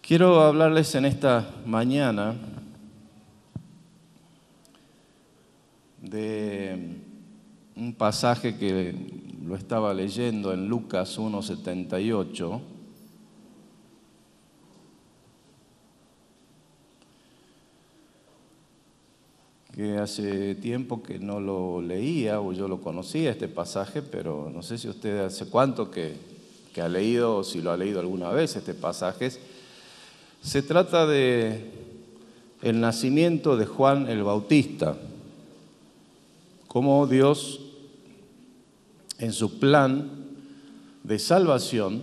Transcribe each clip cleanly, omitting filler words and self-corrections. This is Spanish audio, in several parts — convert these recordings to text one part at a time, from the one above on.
Quiero hablarles en esta mañana de un pasaje que lo estaba leyendo en Lucas 1:78, que hace tiempo que no lo leía, o yo lo conocía este pasaje, pero no sé si usted hace cuánto que ha leído, o si lo ha leído alguna vez este pasaje. Se trata de el nacimiento de Juan el Bautista, cómo Dios en su plan de salvación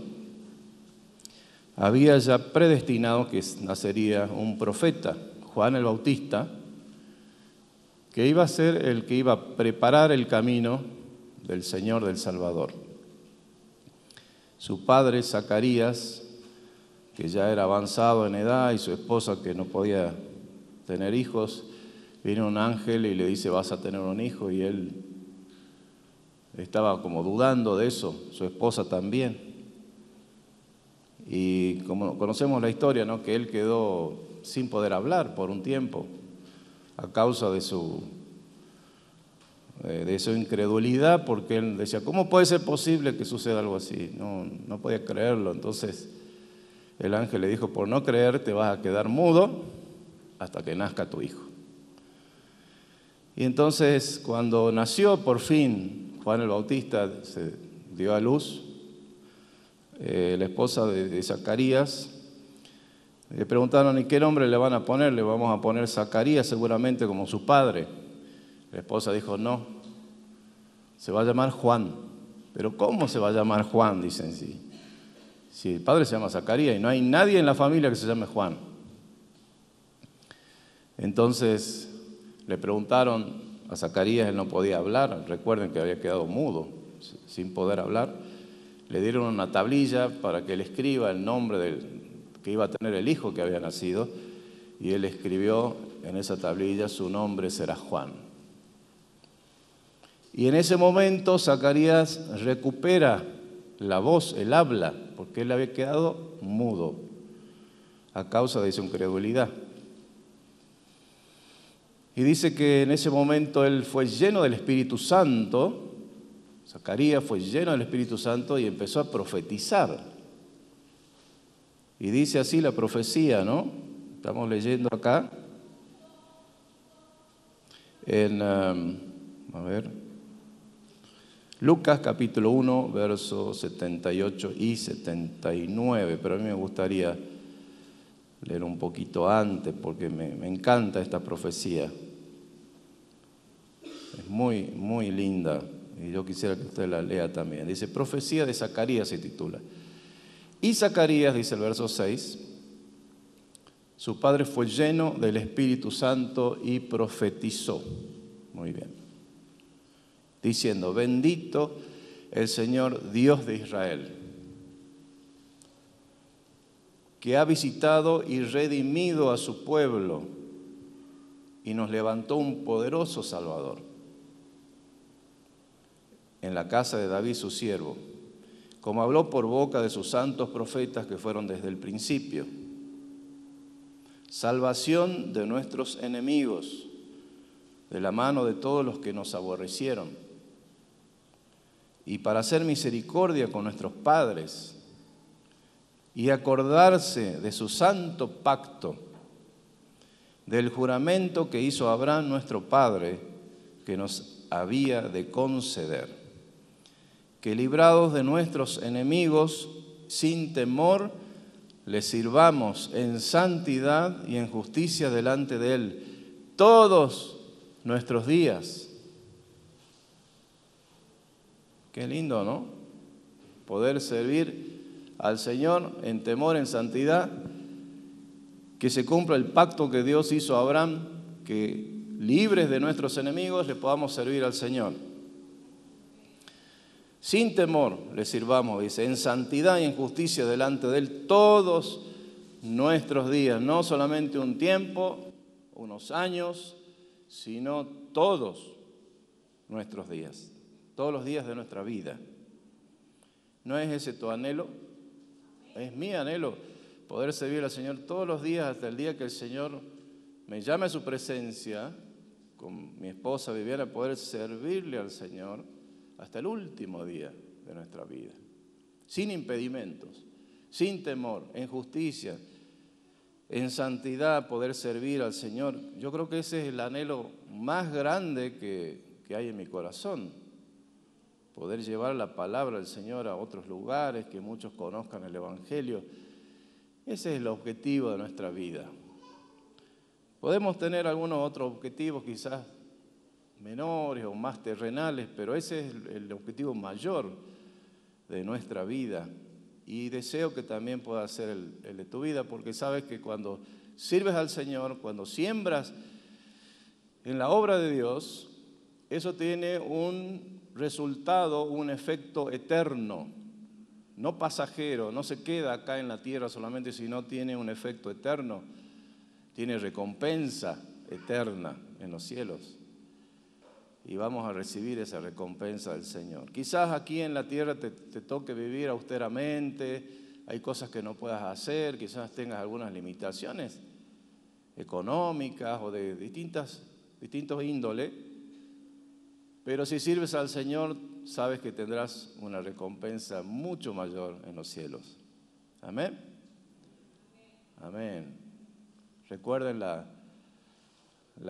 había ya predestinado que nacería un profeta, Juan el Bautista, que iba a ser el que iba a preparar el camino del Señor, del Salvador. Su padre, Zacarías, que ya era avanzado en edad, y su esposa, que no podía tener hijos, viene un ángel y le dice: vas a tener un hijo, y él estaba como dudando de eso, su esposa también. Y como conocemos la historia, ¿no?, que él quedó sin poder hablar por un tiempo a causa de su incredulidad, porque él decía: ¿cómo puede ser posible que suceda algo así? No podía creerlo. Entonces el ángel le dijo: por no creer te vas a quedar mudo hasta que nazca tu hijo. Y entonces, cuando nació por fin Juan el Bautista, se dio a luz, la esposa de Zacarías, le preguntaron: ¿y qué nombre le van a poner? Le vamos a poner Zacarías, seguramente como su padre. La esposa dijo: no, se va a llamar Juan. ¿Pero cómo se va a llamar Juan? Dicen, sí. Si el padre se llama Zacarías y no hay nadie en la familia que se llame Juan. Entonces le preguntaron a Zacarías, él no podía hablar, recuerden que había quedado mudo, sin poder hablar. Le dieron una tablilla para que él escriba el nombre que iba a tener el hijo que había nacido, y él escribió en esa tablilla: su nombre será Juan. Y en ese momento Zacarías recupera la voz, el habla, porque él había quedado mudo a causa de su incredulidad. Y dice que en ese momento él fue lleno del Espíritu Santo, Zacarías fue lleno del Espíritu Santo y empezó a profetizar. Y dice así la profecía, ¿no? Estamos leyendo acá en, Lucas capítulo 1, versos 78 y 79, pero a mí me gustaría leer un poquito antes porque me encanta esta profecía. Es muy, muy linda y yo quisiera que usted la lea también. Dice: profecía de Zacarías se titula. Y Zacarías, dice el verso 6, su padre fue lleno del Espíritu Santo y profetizó. Muy bien. Diciendo: bendito el Señor Dios de Israel, que ha visitado y redimido a su pueblo y nos levantó un poderoso Salvador en la casa de David su siervo, como habló por boca de sus santos profetas que fueron desde el principio. Salvación de nuestros enemigos, de la mano de todos los que nos aborrecieron, y para hacer misericordia con nuestros padres y acordarse de su santo pacto, del juramento que hizo Abraham nuestro padre, que nos había de conceder, que librados de nuestros enemigos, sin temor, le sirvamos en santidad y en justicia delante de Él todos nuestros días. Qué lindo, ¿no? Poder servir al Señor en temor, en santidad, que se cumpla el pacto que Dios hizo a Abraham, que libres de nuestros enemigos le podamos servir al Señor. Sin temor le sirvamos, dice, en santidad y en justicia delante de Él todos nuestros días, no solamente un tiempo, unos años, sino todos nuestros días. Todos los días de nuestra vida. ¿No es ese tu anhelo? Es mi anhelo, poder servir al Señor todos los días hasta el día que el Señor me llame a su presencia, con mi esposa Viviana, poder servirle al Señor hasta el último día de nuestra vida, sin impedimentos, sin temor, en justicia, en santidad, poder servir al Señor. Yo creo que ese es el anhelo más grande que hay en mi corazón, poder llevar la palabra del Señor a otros lugares, que muchos conozcan el Evangelio. Ese es el objetivo de nuestra vida. Podemos tener algunos otros objetivos quizás menores o más terrenales, pero ese es el objetivo mayor de nuestra vida. Y deseo que también pueda ser el de tu vida, porque sabes que cuando sirves al Señor, cuando siembras en la obra de Dios, eso tiene un resultado, un efecto eterno, no pasajero, no se queda acá en la tierra solamente, sino tiene un efecto eterno, tiene recompensa eterna en los cielos. Y vamos a recibir esa recompensa del Señor. Quizás aquí en la tierra te toque vivir austeramente, hay cosas que no puedas hacer, quizás tengas algunas limitaciones económicas o de distintos índoles, pero si sirves al Señor, sabes que tendrás una recompensa mucho mayor en los cielos. Amén. Amén. Recuerden la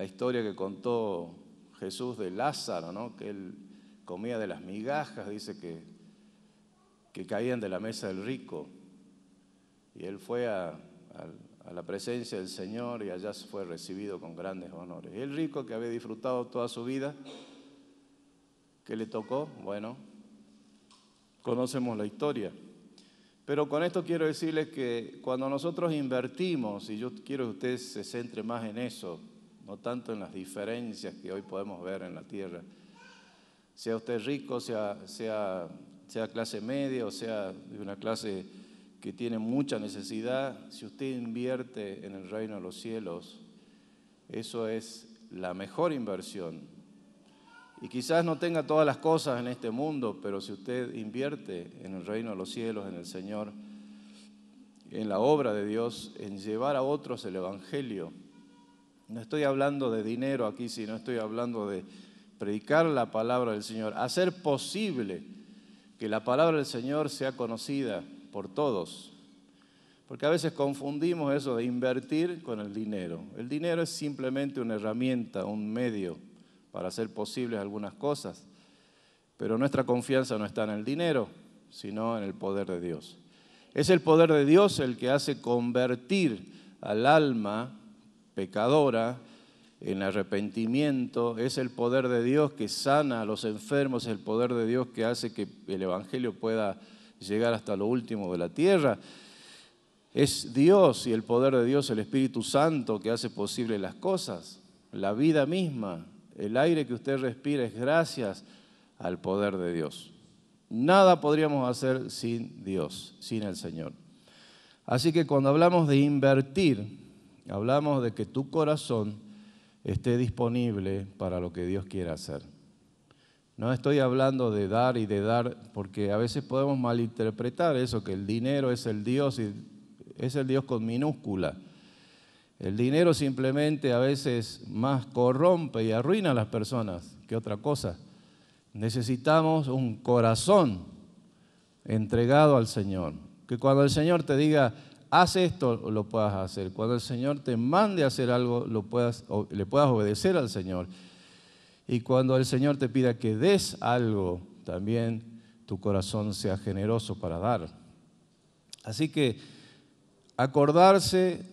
historia que contó Jesús de Lázaro, ¿no? Que él comía de las migajas, dice que caían de la mesa del rico. Y él fue a la presencia del Señor y allá fue recibido con grandes honores. Y el rico, que había disfrutado toda su vida, ¿qué le tocó? Bueno, conocemos la historia. Pero con esto quiero decirles que cuando nosotros invertimos, y yo quiero que usted se centre más en eso, no tanto en las diferencias que hoy podemos ver en la tierra, sea usted rico, sea clase media o sea de una clase que tiene mucha necesidad, si usted invierte en el reino de los cielos, eso es la mejor inversión. Y quizás no tenga todas las cosas en este mundo, pero si usted invierte en el reino de los cielos, en el Señor, en la obra de Dios, en llevar a otros el Evangelio, no estoy hablando de dinero aquí, sino estoy hablando de predicar la palabra del Señor, hacer posible que la palabra del Señor sea conocida por todos. Porque a veces confundimos eso de invertir con el dinero. El dinero es simplemente una herramienta, un medio para hacer posibles algunas cosas. Pero nuestra confianza no está en el dinero, sino en el poder de Dios. Es el poder de Dios el que hace convertir al alma pecadora en arrepentimiento, es el poder de Dios que sana a los enfermos, es el poder de Dios que hace que el Evangelio pueda llegar hasta lo último de la tierra. Es Dios y el poder de Dios, el Espíritu Santo, que hace posible las cosas. La vida misma, el aire que usted respira es gracias al poder de Dios. Nada podríamos hacer sin Dios, sin el Señor. Así que cuando hablamos de invertir, hablamos de que tu corazón esté disponible para lo que Dios quiere hacer. No estoy hablando de dar y de dar, porque a veces podemos malinterpretar eso, que el dinero es el Dios y es el Dios con minúscula. El dinero simplemente a veces más corrompe y arruina a las personas que otra cosa. Necesitamos un corazón entregado al Señor. Que cuando el Señor te diga, haz esto, lo puedas hacer. Cuando el Señor te mande a hacer algo, le puedas obedecer al Señor. Y cuando el Señor te pida que des algo, también tu corazón sea generoso para dar. Así que acordarse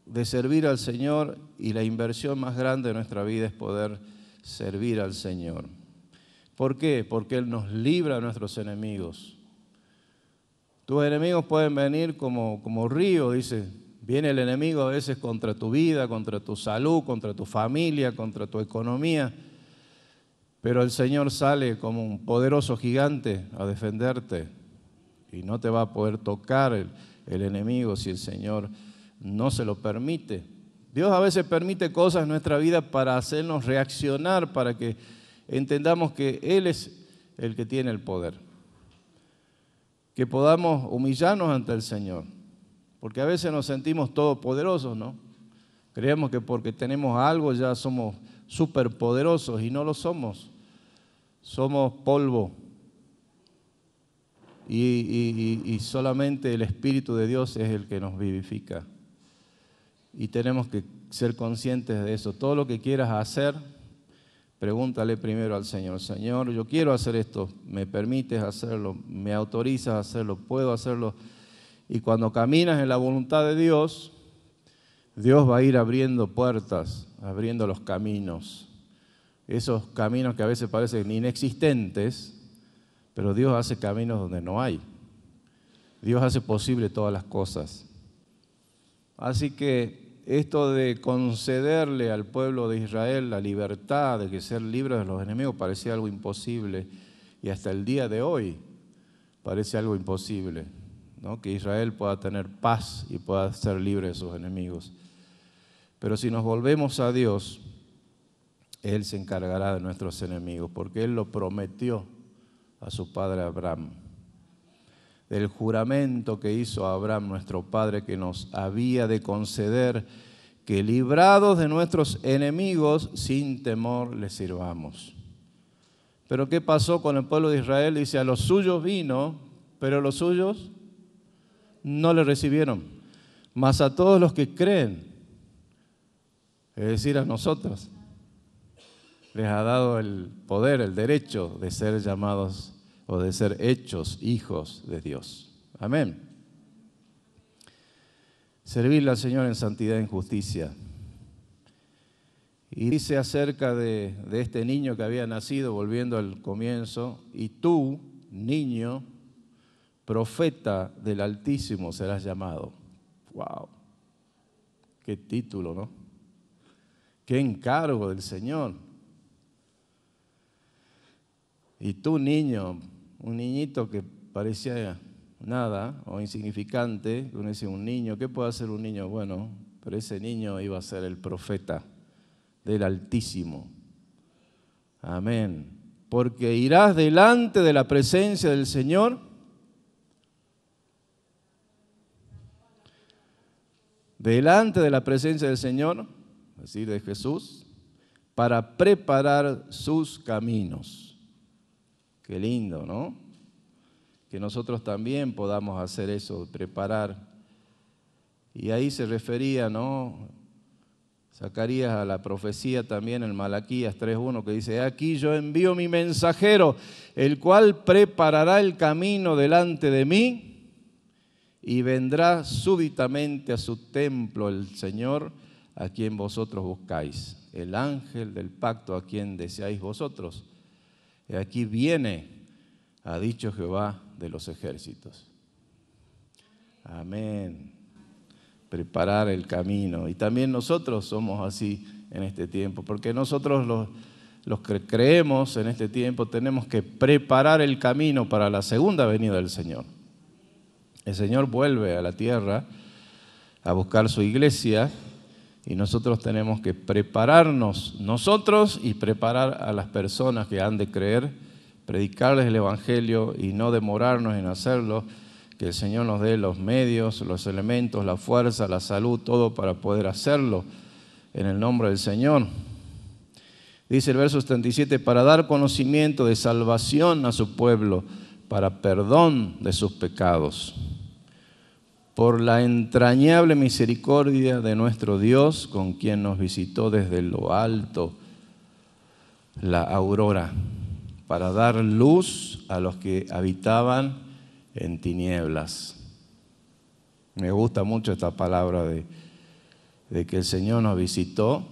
de servir al Señor, y la inversión más grande de nuestra vida es poder servir al Señor. ¿Por qué? Porque Él nos libra a nuestros enemigos. Tus enemigos pueden venir como río, dice. Viene el enemigo a veces contra tu vida, contra tu salud, contra tu familia, contra tu economía. Pero el Señor sale como un poderoso gigante a defenderte. Y no te va a poder tocar el enemigo si el Señor no se lo permite. Dios a veces permite cosas en nuestra vida para hacernos reaccionar, para que entendamos que Él es el que tiene el poder. Que podamos humillarnos ante el Señor, Porque a veces nos sentimos todopoderosos, ¿no? Creemos que porque tenemos algo ya somos superpoderosos y no lo somos. Somos polvo. Y solamente el Espíritu de Dios es el que nos vivifica. Y tenemos que ser conscientes de eso. Todo lo que quieras hacer, pregúntale primero al Señor. Señor, yo quiero hacer esto. ¿Me permites hacerlo? ¿Me autorizas a hacerlo? ¿Puedo hacerlo? Y cuando caminas en la voluntad de Dios, Dios va a ir abriendo puertas, abriendo los caminos. Esos caminos que a veces parecen inexistentes, pero Dios hace caminos donde no hay. Dios hace posible todas las cosas. Así que esto de concederle al pueblo de Israel la libertad de que ser libres de los enemigos parecía algo imposible. Y hasta el día de hoy parece algo imposible, ¿no? Que Israel pueda tener paz y pueda ser libre de sus enemigos. Pero si nos volvemos a Dios, Él se encargará de nuestros enemigos, porque Él lo prometió a su padre Abraham. Del juramento que hizo Abraham, nuestro padre, que nos había de conceder que librados de nuestros enemigos, sin temor les sirvamos. Pero ¿qué pasó con el pueblo de Israel? Dice, a los suyos vino, pero los suyos no le recibieron. Mas a todos los que creen, es decir, a nosotros, les ha dado el poder, el derecho de ser llamados o de ser hechos hijos de Dios. Amén. Servirle al Señor en santidad y en justicia. Y dice acerca de este niño que había nacido, volviendo al comienzo, y tú, niño, profeta del Altísimo serás llamado. ¡Wow! ¡Qué título!, ¿no? ¡Qué encargo del Señor! Y tú, niño, un niñito que parecía nada o insignificante, uno dice, un niño, ¿qué puede hacer un niño? Bueno, pero ese niño iba a ser el profeta del Altísimo. Amén. Porque irás delante de la presencia del Señor delante de la presencia del Señor, es decir, de Jesús, para preparar sus caminos. Qué lindo, ¿no? Que nosotros también podamos hacer eso, preparar. Y ahí se refería, ¿no? Zacarías a la profecía también en Malaquías 3:1 que dice, aquí yo envío mi mensajero, el cual preparará el camino delante de mí y vendrá súbitamente a su templo el Señor a quien vosotros buscáis, el ángel del pacto a quien deseáis vosotros. Y aquí viene, ha dicho Jehová de los ejércitos. Amén. Preparar el camino. Y también nosotros somos así en este tiempo, porque nosotros los que creemos en este tiempo tenemos que preparar el camino para la segunda venida del Señor. El Señor vuelve a la tierra a buscar su iglesia y nosotros tenemos que prepararnos nosotros y preparar a las personas que han de creer, predicarles el Evangelio y no demorarnos en hacerlo, que el Señor nos dé los medios, los elementos, la fuerza, la salud, todo para poder hacerlo en el nombre del Señor. Dice el verso 77, para dar conocimiento de salvación a su pueblo, para perdón de sus pecados, por la entrañable misericordia de nuestro Dios, con quien nos visitó desde lo alto la aurora, para dar luz a los que habitaban en tinieblas. Me gusta mucho esta palabra de que el Señor nos visitó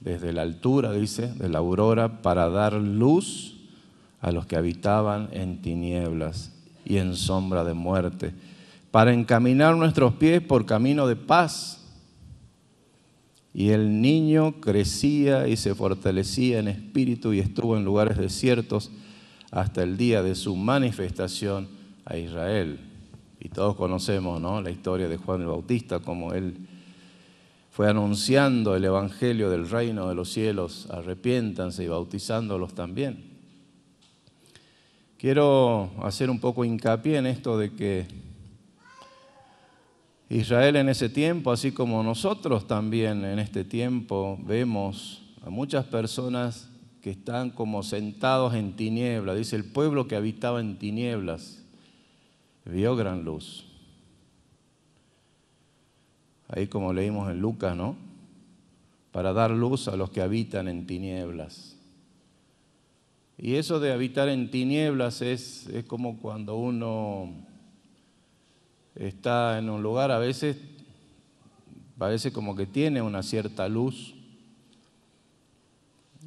desde la altura, dice, de la aurora, para dar luz a los que habitaban en tinieblas y en sombra de muerte, para encaminar nuestros pies por camino de paz. Y el niño crecía y se fortalecía en espíritu y estuvo en lugares desiertos hasta el día de su manifestación a Israel. Y todos conocemos, ¿no?, la historia de Juan el Bautista, como él fue anunciando el evangelio del reino de los cielos, arrepiéntanse, y bautizándolos también. Quiero hacer un poco hincapié en esto de que Israel en ese tiempo, así como nosotros también en este tiempo, vemos a muchas personas que están como sentados en tinieblas. Dice, el pueblo que habitaba en tinieblas vio gran luz. Ahí como leímos en Lucas, ¿no? Para dar luz a los que habitan en tinieblas. Y eso de habitar en tinieblas es como cuando uno está en un lugar, a veces parece como que tiene una cierta luz.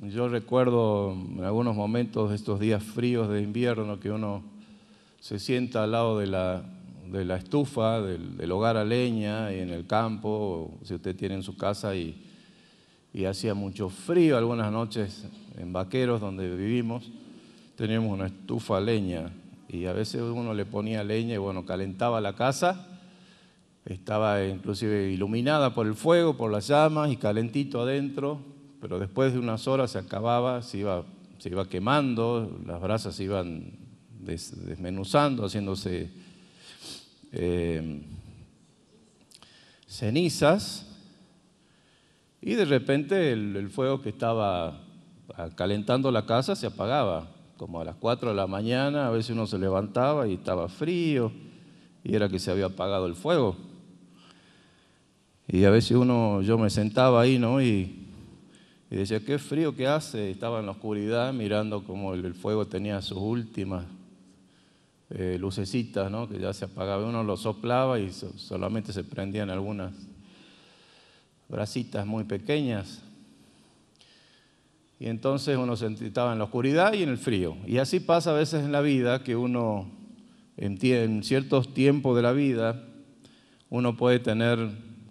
Yo recuerdo en algunos momentos de estos días fríos de invierno que uno se sienta al lado de la estufa, del hogar a leña y en el campo, si usted tiene en su casa, y hacía mucho frío. Algunas noches en Vaqueros, donde vivimos, teníamos una estufa a leña y a veces uno le ponía leña y bueno, calentaba la casa, estaba inclusive iluminada por el fuego, por las llamas y calentito adentro, pero después de unas horas se acababa, se iba quemando, las brasas se iban desmenuzando, haciéndose cenizas, y de repente el fuego que estaba calentando la casa se apagaba, como a las 4 de la mañana. A veces uno se levantaba y estaba frío, y era que se había apagado el fuego. Y a veces yo me sentaba ahí, ¿no? Y decía, qué frío que hace. Estaba en la oscuridad mirando como el fuego tenía sus últimas lucecitas, ¿no? Que ya se apagaba. Uno lo soplaba y solamente se prendían algunas brasitas muy pequeñas. Y entonces uno estaba en la oscuridad y en el frío. Y así pasa a veces en la vida, que uno en ciertos tiempos de la vida, uno puede tener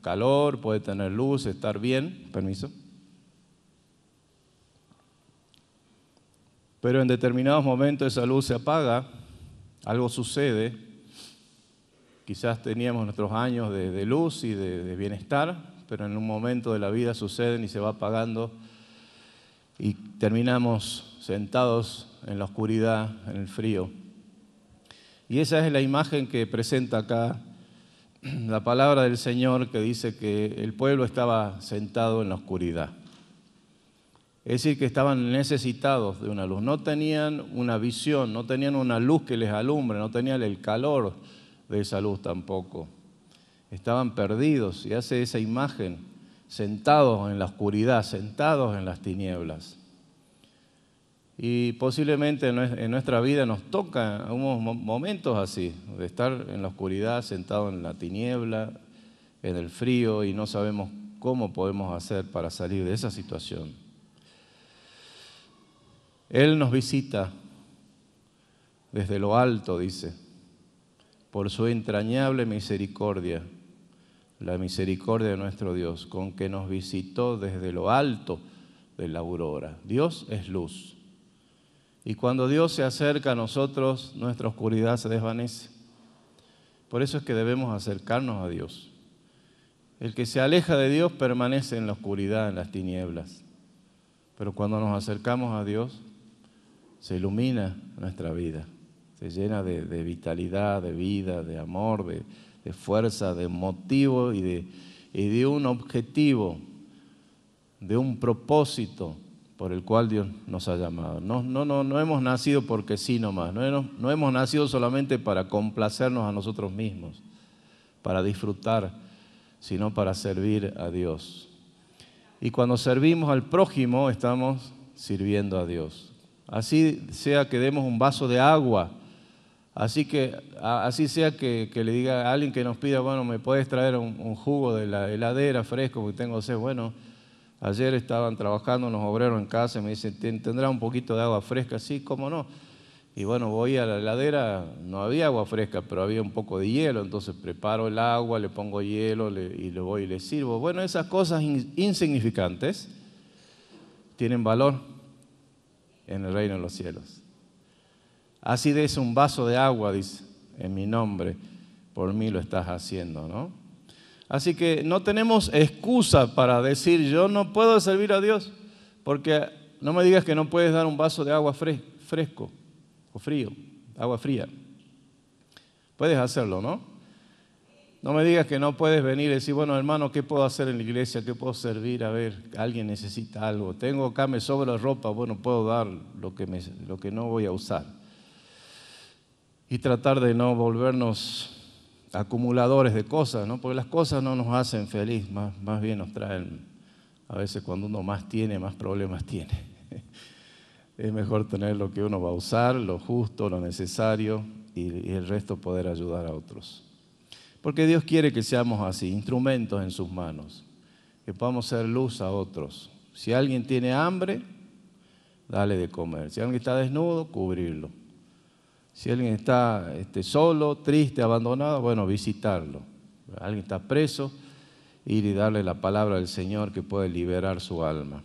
calor, puede tener luz, estar bien, permiso. Pero en determinados momentos esa luz se apaga, algo sucede. Quizás teníamos nuestros años de luz y de bienestar, pero en un momento de la vida suceden y se va apagando y terminamos sentados en la oscuridad, en el frío. Y esa es la imagen que presenta acá la palabra del Señor, que dice que el pueblo estaba sentado en la oscuridad. Es decir, que estaban necesitados de una luz, no tenían una visión, no tenían una luz que les alumbre, no tenían el calor de esa luz tampoco. Estaban perdidos, y hace esa imagen, sentados en la oscuridad, sentados en las tinieblas. Y posiblemente en nuestra vida nos toca algunos momentos así, de estar en la oscuridad, sentados en la tiniebla, en el frío, y no sabemos cómo podemos hacer para salir de esa situación. Él nos visita desde lo alto, dice, por su entrañable misericordia, la misericordia de nuestro Dios, con que nos visitó desde lo alto de la aurora. Dios es luz. Y cuando Dios se acerca a nosotros, nuestra oscuridad se desvanece. Por eso es que debemos acercarnos a Dios. El que se aleja de Dios permanece en la oscuridad, en las tinieblas. Pero cuando nos acercamos a Dios, se ilumina nuestra vida. Se llena de vitalidad, de vida, de amor, de fuerza, de motivo y de un objetivo, de un propósito por el cual Dios nos ha llamado. No hemos nacido porque sí nomás, no hemos nacido solamente para complacernos a nosotros mismos, para disfrutar, sino para servir a Dios. Y cuando servimos al prójimo, estamos sirviendo a Dios. Así sea que demos un vaso de agua, así sea que le diga a alguien que nos pida, bueno, ¿me puedes traer un jugo de la heladera fresco porque tengo sed? Bueno, ayer estaban trabajando unos obreros en casa y me dicen, ¿tendrá un poquito de agua fresca? Sí, ¿cómo no? Y bueno, voy a la heladera, no había agua fresca, pero había un poco de hielo, entonces preparo el agua, le pongo hielo y le voy y le sirvo. Bueno, esas cosas insignificantes tienen valor en el reino de los cielos. Así des un vaso de agua, dice, en mi nombre, por mí lo estás haciendo, ¿no? Así que no tenemos excusa para decir, yo no puedo servir a Dios, porque no me digas que no puedes dar un vaso de agua fresco o frío, agua fría. Puedes hacerlo, ¿no? No me digas que no puedes venir y decir, bueno, hermano, ¿qué puedo hacer en la iglesia? ¿Qué puedo servir? A ver, alguien necesita algo. Tengo acá, me sobra ropa, bueno, puedo dar lo que no voy a usar. Y tratar de no volvernos acumuladores de cosas, ¿no? Porque las cosas no nos hacen feliz, más bien nos traen, a veces cuando uno más tiene, más problemas tiene. Es mejor tener lo que uno va a usar, lo justo, lo necesario, y el resto poder ayudar a otros. Porque Dios quiere que seamos así, instrumentos en sus manos, que podamos ser luz a otros. Si alguien tiene hambre, dale de comer. Si alguien está desnudo, cubrirlo. Si alguien está solo, triste, abandonado, bueno, visitarlo. Alguien está preso, ir y darle la palabra del Señor que puede liberar su alma.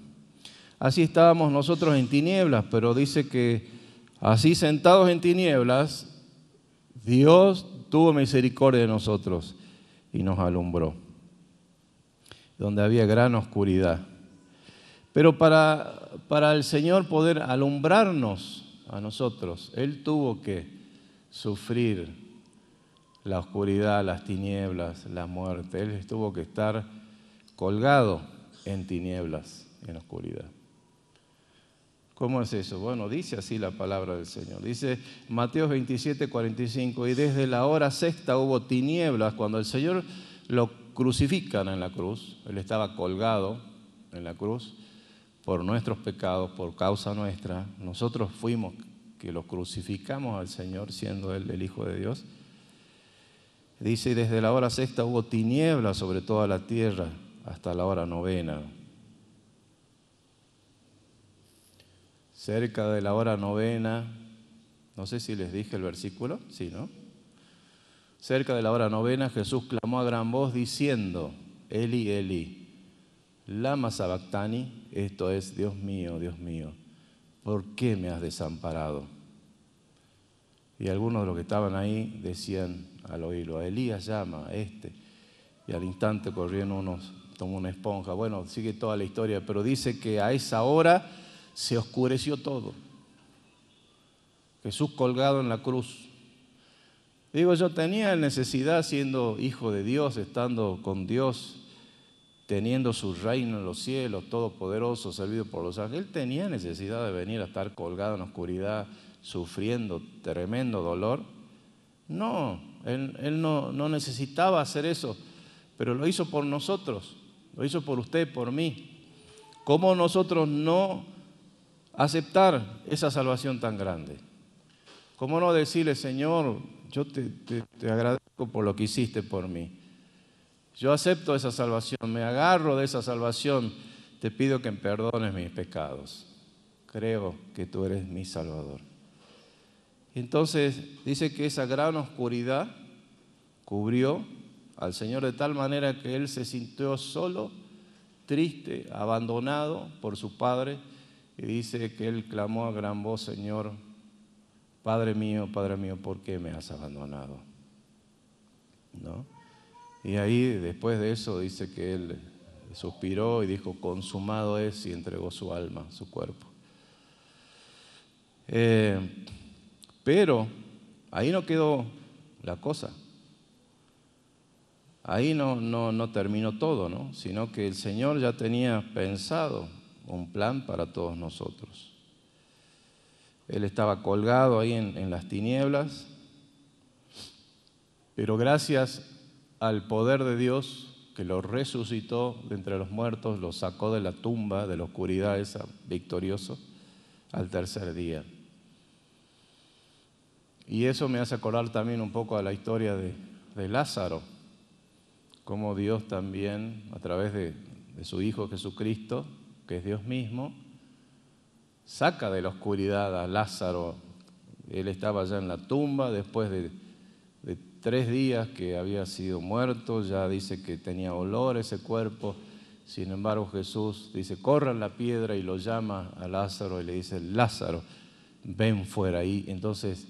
Así estábamos nosotros en tinieblas, pero dice que así sentados en tinieblas, Dios tuvo misericordia de nosotros y nos alumbró, donde había gran oscuridad. Pero para el Señor poder alumbrarnos a nosotros, Él tuvo que sufrir la oscuridad, las tinieblas, la muerte. Él tuvo que estar colgado en tinieblas, en oscuridad. ¿Cómo es eso? Bueno, dice así la palabra del Señor. Dice Mateo 27, 45, y desde la hora sexta hubo tinieblas. Cuando el Señor lo crucifican en la cruz, Él estaba colgado en la cruz por nuestros pecados, por causa nuestra. Nosotros fuimos que lo crucificamos al Señor, siendo Él el Hijo de Dios. Dice, y desde la hora sexta hubo tinieblas sobre toda la tierra hasta la hora novena. Cerca de la hora novena, no sé si les dije el versículo, sí, ¿no? Cerca de la hora novena, Jesús clamó a gran voz diciendo, Eli, Eli, lama sabactani, esto es, Dios mío, ¿por qué me has desamparado? Y algunos de los que estaban ahí decían al oírlo, a Elías llama, y al instante corrieron unos, tomó una esponja. Bueno, sigue toda la historia, pero dice que a esa hora se oscureció todo. Jesús colgado en la cruz. Digo, yo tenía necesidad, siendo hijo de Dios, estando con Dios, teniendo su reino en los cielos, todopoderoso, servido por los ángeles. Él tenía necesidad de venir a estar colgado en la oscuridad, sufriendo tremendo dolor. No, él no necesitaba hacer eso, pero lo hizo por nosotros, lo hizo por usted, por mí. ¿Cómo nosotros no aceptar esa salvación tan grande? ¿Cómo no decirle, Señor, yo te agradezco por lo que hiciste por mí? Yo acepto esa salvación, me agarro de esa salvación, te pido que me perdones mis pecados. Creo que tú eres mi Salvador. Entonces dice que esa gran oscuridad cubrió al Señor de tal manera que Él se sintió solo, triste, abandonado por su Padre, y dice que Él clamó a gran voz, Señor, Padre mío, ¿por qué me has abandonado? ¿No? Y ahí, después de eso, dice que Él suspiró y dijo, consumado es, y entregó su alma, su cuerpo. Pero ahí no quedó la cosa. Ahí no terminó todo, ¿no? Sino que el Señor ya tenía pensado un plan para todos nosotros. Él estaba colgado ahí en las tinieblas, pero gracias al poder de Dios que lo resucitó de entre los muertos, lo sacó de la tumba, de la oscuridad esa, victorioso, al tercer día. Y eso me hace acordar también un poco a la historia de Lázaro, cómo Dios también, a través de su Hijo Jesucristo, que es Dios mismo, saca de la oscuridad a Lázaro. Él estaba ya en la tumba después de 3 días que había sido muerto, ya dice que tenía olor ese cuerpo. Sin embargo, Jesús dice, corran la piedra, y lo llama a Lázaro y le dice, Lázaro, ven fuera ahí. Entonces,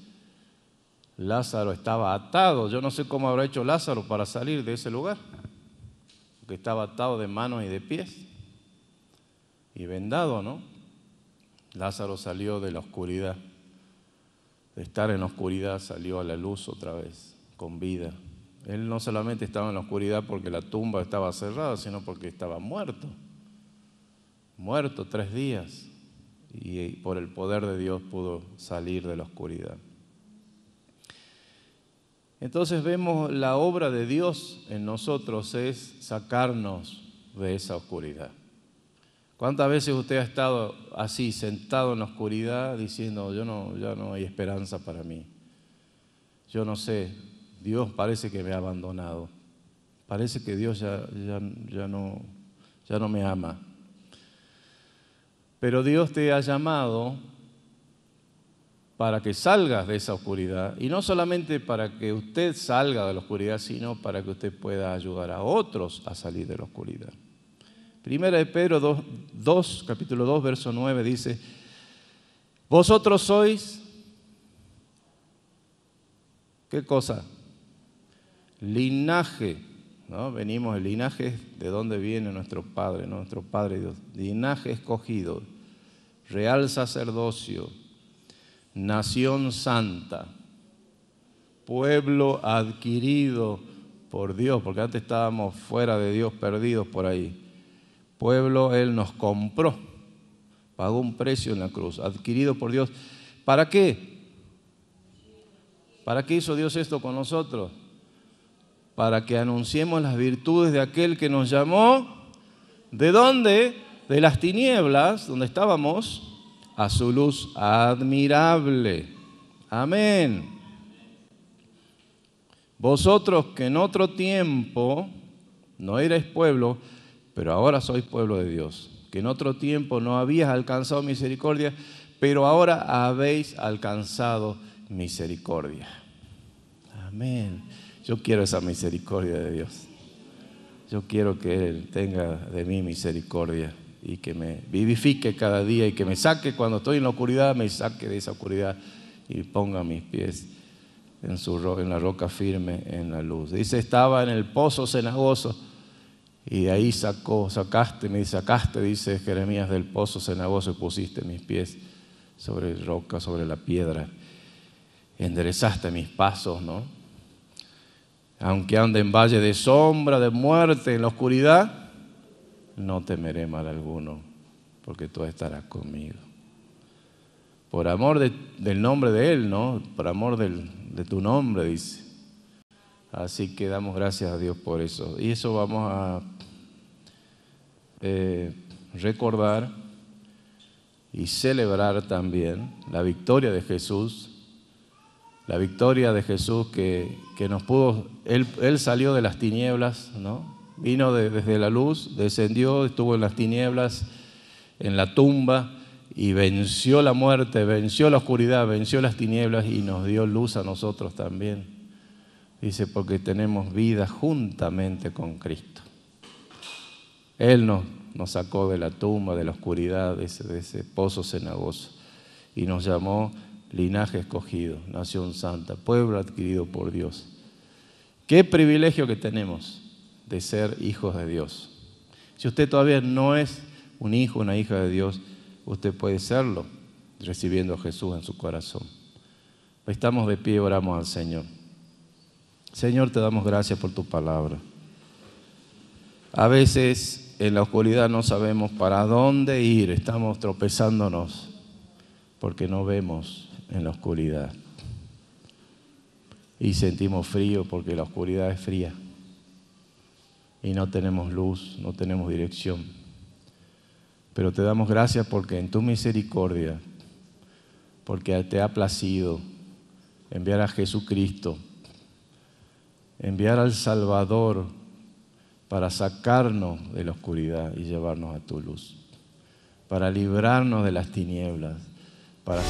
Lázaro estaba atado. Yo no sé cómo habrá hecho Lázaro para salir de ese lugar, porque estaba atado de manos y de pies y vendado, ¿no? Lázaro salió de la oscuridad, de estar en la oscuridad salió a la luz otra vez, con vida. Él no solamente estaba en la oscuridad porque la tumba estaba cerrada, sino porque estaba muerto. Muerto 3 días. Y por el poder de Dios pudo salir de la oscuridad. Entonces vemos la obra de Dios en nosotros es sacarnos de esa oscuridad. ¿Cuántas veces usted ha estado así, sentado en la oscuridad, diciendo, ya no hay esperanza para mí? Yo no sé, Dios parece que me ha abandonado. Parece que Dios ya no me ama. Pero Dios te ha llamado para que salgas de esa oscuridad, y no solamente para que usted salga de la oscuridad, sino para que usted pueda ayudar a otros a salir de la oscuridad. Primera de Pedro 2, capítulo 2, verso 9 dice, vosotros sois, ¿qué cosa? Linaje, ¿no? Venimos, el linaje de donde viene nuestro Padre Dios, linaje escogido, real sacerdocio, nación santa, pueblo adquirido por Dios, porque antes estábamos fuera de Dios, perdidos por ahí. Pueblo, Él nos compró, pagó un precio en la cruz, adquirido por Dios. ¿Para qué? ¿Para qué hizo Dios esto con nosotros? Para que anunciemos las virtudes de aquel que nos llamó. ¿De dónde? De las tinieblas, donde estábamos, a su luz admirable. Amén. Vosotros que en otro tiempo no erais pueblo, pero ahora sois pueblo de Dios. Que en otro tiempo no habías alcanzado misericordia, pero ahora habéis alcanzado misericordia. Amén. Yo quiero esa misericordia de Dios. Yo quiero que Él tenga de mí misericordia y que me vivifique cada día y que me saque cuando estoy en la oscuridad, me saque de esa oscuridad y ponga mis pies en la roca firme, en la luz. Dice, estaba en el pozo cenagoso y de ahí sacaste, dice Jeremías, del pozo cenagoso y pusiste mis pies sobre roca, sobre la piedra. Enderezaste mis pasos, ¿no? Aunque ande en valle de sombra, de muerte, en la oscuridad, no temeré mal alguno, porque tú estarás conmigo. Por amor del nombre de Él, ¿no? Por amor de tu nombre, dice. Así que damos gracias a Dios por eso. Y eso vamos a recordar y celebrar también la victoria de Jesús. La victoria de Jesús que nos pudo, Él salió de las tinieblas, ¿no? Vino desde la luz, descendió, estuvo en las tinieblas, en la tumba y venció la muerte, venció la oscuridad, venció las tinieblas y nos dio luz a nosotros también. Dice, porque tenemos vida juntamente con Cristo. Él nos sacó de la tumba, de la oscuridad, de ese pozo cenagoso y nos llamó linaje escogido, nación santa, pueblo adquirido por Dios. Qué privilegio que tenemos de ser hijos de Dios. Si usted todavía no es un hijo, una hija de Dios, usted puede serlo recibiendo a Jesús en su corazón. Estamos de pie y oramos al Señor. Señor, te damos gracias por tu palabra. A veces en la oscuridad no sabemos para dónde ir, estamos tropezándonos porque no vemos en la oscuridad. Y sentimos frío porque la oscuridad es fría. Y no tenemos luz, no tenemos dirección. Pero te damos gracias porque en tu misericordia, porque te ha placido enviar a Jesucristo, enviar al Salvador para sacarnos de la oscuridad y llevarnos a tu luz, para librarnos de las tinieblas, para